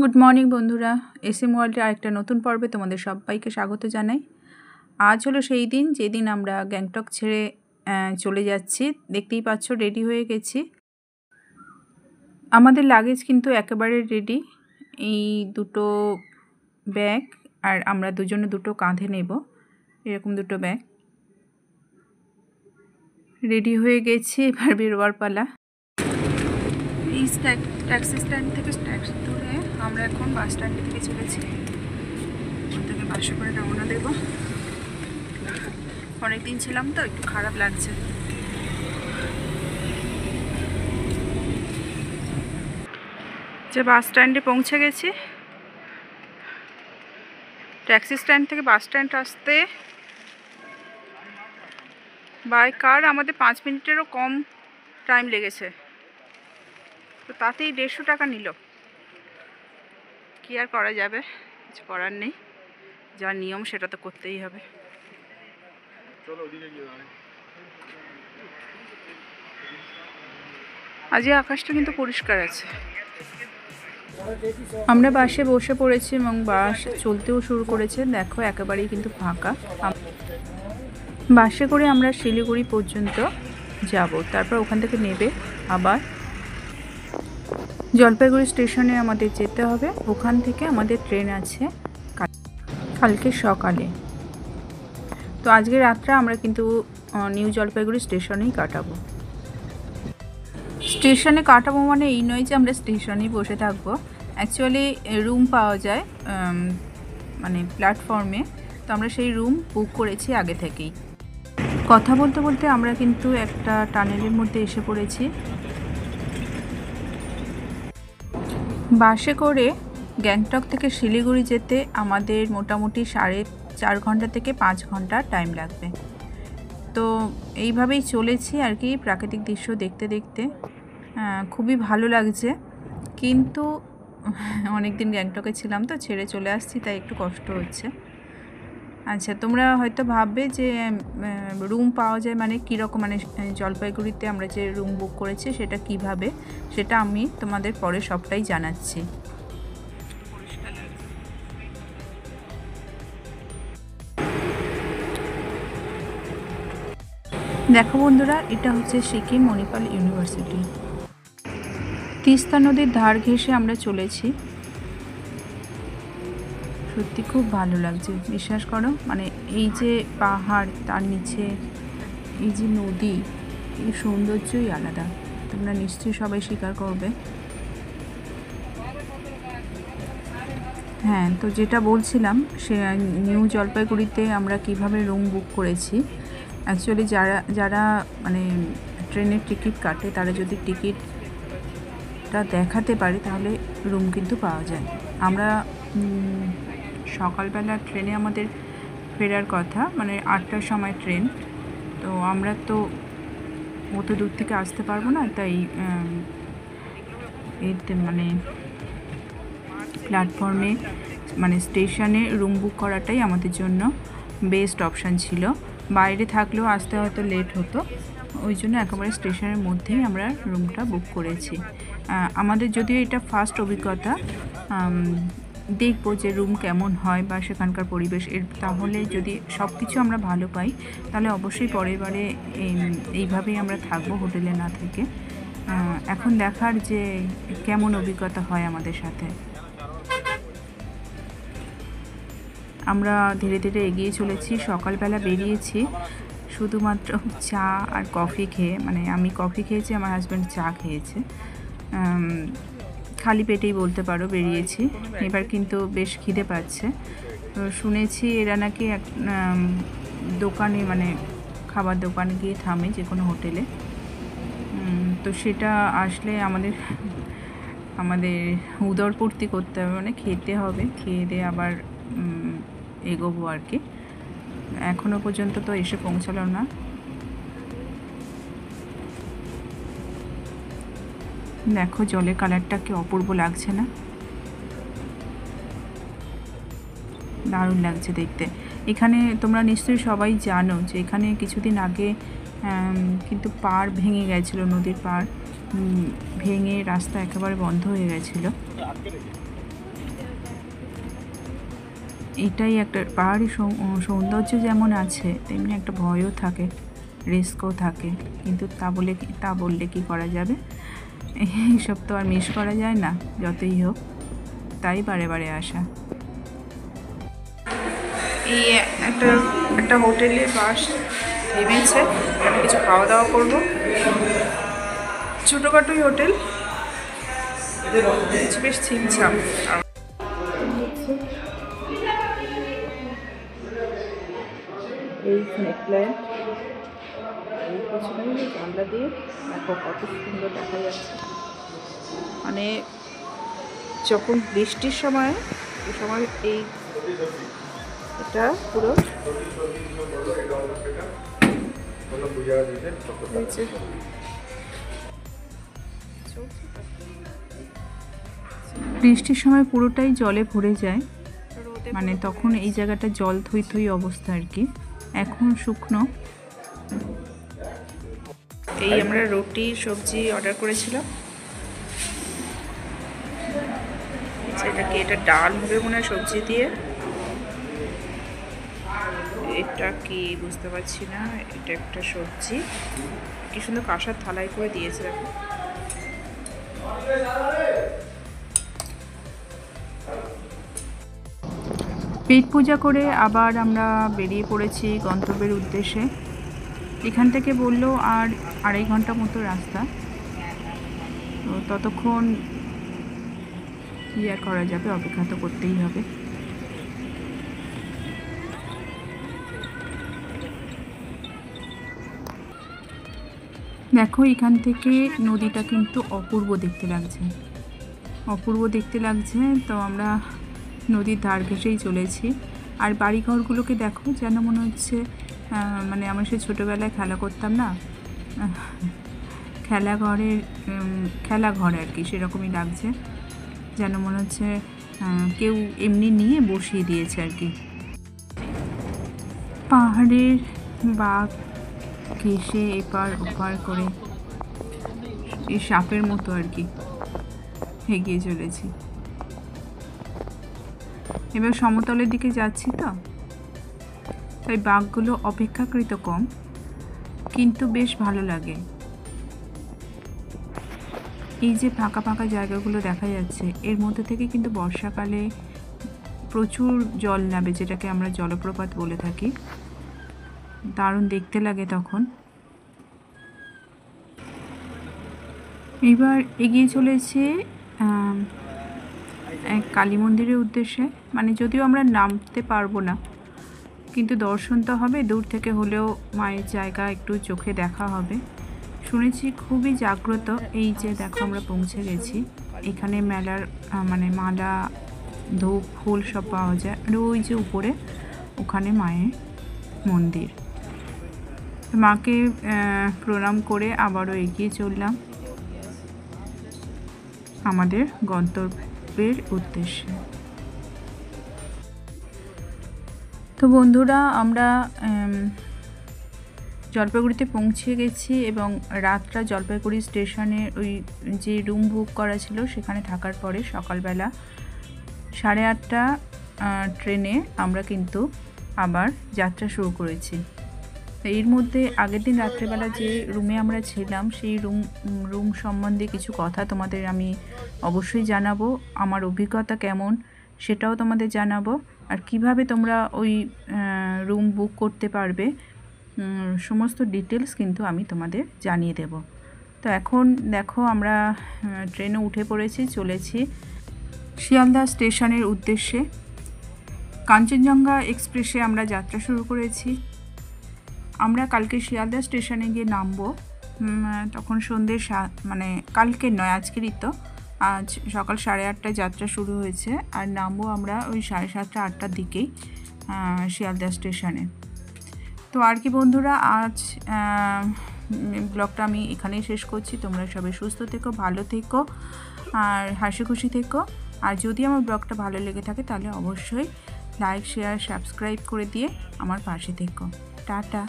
Good morning বন্ধুরা, SM ওয়ার্ল্ডের আরেকটা নতুন পর্বে তোমাদের সবাইকে স্বাগত জানাই। আজ হলো সেই দিন যেদিন আমরা গ্যাংটক ছেড়ে চলে যাচ্ছি। দেখতেই পাচ্ছ রেডি হয়ে গেছি। আমাদের লাগেজ কিন্তু একেবারে রেডি। এই দুটো ব্যাগ আর আমরা দুজনে দুটো কাঁধে নেব, এরকম দুটো ব্যাগ রেডি হয়ে গেছি। এবার বেরোবার পালা। এই ট্যাক্সি স্ট্যান্ড থেকে ট্যাক্সি ধরে আমরা এখন বাস স্ট্যান্ডের দিকে চলেছি। ওখান থেকে বাসে করে রওনা দেব। অনেকদিন ছিলাম তো একটু খারাপ লাগছে। যে বাস স্ট্যান্ডে পৌঁছে গেছি। ট্যাক্সি স্ট্যান্ড থেকে বাস স্ট্যান্ড আসতে বাই কার আমাদের 5 মিনিটেরও কম টাইম লেগেছে। তো তাতেই 150 টাকা নিল। কি আর করা যাবে, কিছু করার নেই, যা নিয়ম সেটা তো করতেই হবে। আজকে আকাশটা কিন্তু পরিষ্কার আছে। আমরা বাসে বসে পড়েছি এবং বাস চলতেও শুরু করেছে। দেখো একেবারেই কিন্তু ফাঁকা। বাসে করে আমরা শিলিগুড়ি পর্যন্ত যাব, তারপর ওখান থেকে নেবে আবার জলপাইগুড়ি স্টেশনে আমাদের যেতে হবে। ওখান থেকে আমাদের ট্রেন আছে কালকে সকালে। তো আজকে রাতটা আমরা কিন্তু নিউ জলপাইগুড়ি স্টেশনেই কাটাবো। স্টেশনে কাটাবো মানে এই নয় যে আমরা স্টেশনেই বসে থাকবো। অ্যাকচুয়ালি রুম পাওয়া যায় মানে প্ল্যাটফর্মে। তো আমরা সেই রুম বুক করেছি আগে থেকেই। কথা বলতে বলতে আমরা কিন্তু একটা টানেলের মধ্যে এসে পড়েছি। বাসে করে গ্যাংটক থেকে শিলিগুড়ি যেতে আমাদের মোটামুটি 4.5 ঘন্টা থেকে 5 ঘন্টা টাইম লাগবে। তো এইভাবেই চলেছি আর কি, প্রাকৃতিক দৃশ্য দেখতে দেখতে। খুবই ভালো লাগছে, কিন্তু অনেক দিন গ্যাংটকে ছিলাম তো ছেড়ে চলে আসছি, তাই একটু কষ্ট হচ্ছে। আচ্ছা, তোমরা হয়তো ভাববে যে রুম পাওয়া যায় মানে কীরকম, মানে জলপাইগুড়িতে আমরা যে রুম বুক করেছি সেটা কিভাবে, সেটা আমি তোমাদের পরে সবটাই জানাচ্ছি। দেখো বন্ধুরা, এটা হচ্ছে সিকিম মণিপাল ইউনিভার্সিটি। তিস্তা নদীর ধার ঘেঁষে আমরা চলেছি। সত্যি খুব ভালো লাগছে, বিশ্বাস করো। মানে এই যে পাহাড়, তার নিচে এই যে নদী, এই সৌন্দর্যই আলাদা। তোমরা নিশ্চয়ই সবাই স্বীকার করবে। হ্যাঁ, তো যেটা বলছিলাম, সে নিউ জলপাইগুড়িতে আমরা কিভাবে রুম বুক করেছি। অ্যাকচুয়ালি যারা মানে ট্রেনের টিকিট কাটে, তারা যদি টিকিটটা দেখাতে পারে তাহলে রুম কিন্তু পাওয়া যায়। আমরা সকালবেলা ট্রেনে আমাদের ফেরার কথা, মানে 8টার সময় ট্রেন। তো আমরা তো অত দূর থেকে আসতে পারবো না, তাই এতে মানে প্ল্যাটফর্মে মানে স্টেশনে রুম বুক করাটাই আমাদের জন্য বেস্ট অপশান ছিল। বাইরে থাকলেও আসতে হয়তো লেট হতো, ওই জন্য একেবারে স্টেশনের মধ্যেই আমরা রুমটা বুক করেছি। আমাদের যদিও এটা ফার্স্ট অভিজ্ঞতা, দেখবো যে রুম কেমন হয় বা সেখানকার পরিবেশ তাহলে যদি সব কিছু আমরা ভালো পাই তাহলে অবশ্যই পরের বারে এইভাবেই আমরা থাকবো, হোটেলে না থেকে। এখন দেখার যে কেমন অভিজ্ঞতা হয় আমাদের সাথে। আমরা ধীরে ধীরে এগিয়ে চলেছি। সকালবেলা বেরিয়েছি শুধুমাত্র চা আর কফি খেয়ে, মানে আমি কফি খেয়েছি, আমার হাজব্যান্ড চা খেয়েছে। খালি পেটেই বলতে পারো বেরিয়েছি। এবার কিন্তু বেশ খিদে পাচ্ছে। তো শুনেছি এরা নাকি এক দোকানে, মানে খাবার দোকানে গিয়ে থামে যে কোনো হোটেলে। তো সেটা আসলে আমাদের উদরপূর্তি করতে হবে, মানে খেতে হবে। খেয়ে দিয়ে আবার এগোবো আর কি। এখনও পর্যন্ত তো এসে পৌঁছালো না। দেখো জলের কালারটা কি অপূর্ব লাগছে না? দারুণ লাগছে দেখতে। এখানে তোমরা নিশ্চয়ই সবাই জানো যে এখানে কিছুদিন আগে কিন্তু পাড় ভেঙে গেছিলো, নদীর পাড় ভেঙে রাস্তা একেবারে বন্ধ হয়ে গেছিলো। এটাই একটা পাহাড়ি সৌন্দর্য যেমন আছে তেমনি একটা ভয়ও থাকে, রিস্কও থাকে, কিন্তু তা বললে কি করা যাবে, এইসব তো আর মিস করা যায় না যতই হোক, তাই বারে বারে আসা। এই একটা হোটেলে বাস থেমেছে, এখানে কিছু খাওয়া দাওয়া করবো। ছোটোখাটোই হোটেল, বেশ ছিমছাম। এই স্নেক প্ল্যান্ট, এই পেছনে জানলা দিয়ে দেখো কত সুন্দর দেখা যাচ্ছে। মানে যখন বৃষ্টির সময় এই সময় এটা পুরো বৃষ্টির সময় পুরোটাই জলে ভরে যায়, মানে তখন এই জায়গাটা জল থই থই অবস্থা আর কি। এখন শুকনো। এই আমরা রুটি সবজি অর্ডার করেছিলাম। এটা ডাল হবে মনে হয় সবজি দিয়ে, এটা কি বুঝতে পারছি না। এটা একটা সবজি, কি সুন্দর কাঁসার থালায় করে দিয়েছে দেখো। পেট পূজা করে আবার আমরা বেরিয়ে পড়েছি গন্তব্যের উদ্দেশ্যে। এখান থেকে বললো আর 2.5 ঘন্টা মতো রাস্তা, তো ততক্ষণ কি আর করা যাবে, অপেক্ষা তো করতেই হবে। দেখো এখান থেকে নদীটা কিন্তু অপূর্ব দেখতে লাগছে, অপূর্ব দেখতে লাগছে। তো আমরা নদীর ধার ঘেঁষেই চলেছি। আর বাড়িঘরগুলোকে দেখো, যেন মনে হচ্ছে মানে আমরা সে ছোটোবেলায় খেলা করতাম না, খেলাঘর আর কি, সেরকমই লাগছে। যেন মনে হচ্ছে কেউ এমনি নিয়ে বসিয়ে দিয়েছে আর কি। পাহাড়ের বাঘ ঘেঁষে এপার ওপার করে এই সাপের মতো আর কি এগিয়ে চলেছি। এবার সমতলের দিকে যাচ্ছি, তো তাই বাঘগুলো অপেক্ষাকৃত কম, কিন্তু বেশ ভালো লাগে। এই যে ফাঁকা ফাঁকা জায়গাগুলো দেখা যাচ্ছে, এর মধ্যে থেকে কিন্তু বর্ষাকালে প্রচুর জল নামে, যেটাকে আমরা জলপ্রপাত বলে থাকি। দারুণ দেখতে লাগে তখন। এবার এগিয়ে চলেছে এক কালী মন্দিরের উদ্দেশ্যে। মানে যদিও আমরা নামতে পারবো না, কিন্তু দর্শন তো হবে, দূর থেকে হলেও মায়ের জায়গা একটু চোখে দেখা হবে। শুনেছি খুবই জাগ্রত। এই যে দেখো আমরা পৌঁছে গেছি। এখানে মেলার মানে মালা, ধূপ, ফুল সব পাওয়া যায়। আর ওই যে উপরে ওখানে মায়ের মন্দির। মাকে প্রণাম করে আবারও এগিয়ে চললাম আমাদের গন্তব্যের উদ্দেশ্যে। তো বন্ধুরা, আমরা জলপাইগুড়িতে পৌঁছে গেছি এবং রাতটা জলপাইগুড়ি স্টেশনে ওই যে রুম বুক করা ছিল সেখানে থাকার পরে সকালবেলা 8:30 ট্রেনে আমরা কিন্তু আবার যাত্রা শুরু করেছি। এর মধ্যে আগের দিন রাত্রেবেলা যে রুমে আমরা ছিলাম সেই রুম সম্বন্ধে কিছু কথা তোমাদের আমি অবশ্যই জানাবো। আমার অভিজ্ঞতা কেমন সেটাও তোমাদের জানাবো, আর কিভাবে তোমরা ওই রুম বুক করতে পারবে সমস্ত ডিটেলস কিন্তু আমি তোমাদের জানিয়ে দেব। তো এখন দেখো আমরা ট্রেনে উঠে পড়েছি, চলেছি শিয়ালদা স্টেশনের উদ্দেশ্যে। কাঞ্চনজঙ্ঘা এক্সপ্রেসে আমরা যাত্রা শুরু করেছি। আমরা কালকে শিয়ালদা স্টেশনে গিয়ে নামবো, তখন সন্ধ্যে মানে কালকে নয়, আজকেরই তো। আজ সকাল 8:30টায় যাত্রা শুরু হয়েছে, আর নামবো আমরা ওই 7:30 8টার দিকেই শিয়ালদা স্টেশনে। তো আর কি বন্ধুরা, আজ ব্লগটা আমি এখানেই শেষ করছি। তোমরা সবাই সুস্থ থেকো, ভালো থেকো আর হাসি খুশি থেকো। আর যদি আমার ব্লগটা ভালো লেগে থাকে তাহলে অবশ্যই লাইক, শেয়ার, সাবস্ক্রাইব করে দিয়ে আমার পাশে থেকো। টাটা।